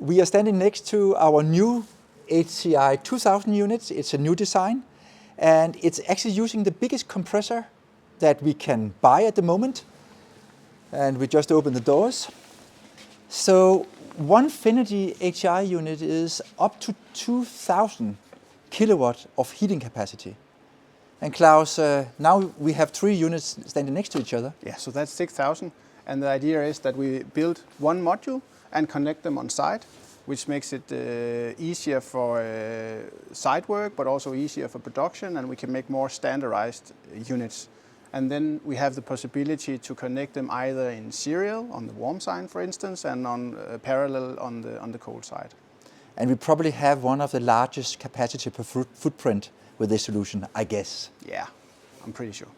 we are standing next to our new HCI-2000 units. It's a new design, and it's actually using the biggest compressor that we can buy at the moment. And we just opened the doors. So one Finergy HCI unit is up to 2,000 kilowatt of heating capacity. And Klaus, now we have 3 units standing next to each other. Yeah, so that's 6,000. And the idea is that we build one module and connect them on site, which makes it easier for site work, but also easier for production, and we can make more standardized units. And then we have the possibility to connect them either in serial on the warm side, for instance, and on parallel on the cold side. And we probably have one of the largest capacity per footprint with this solution, I guess. Yeah, I'm pretty sure.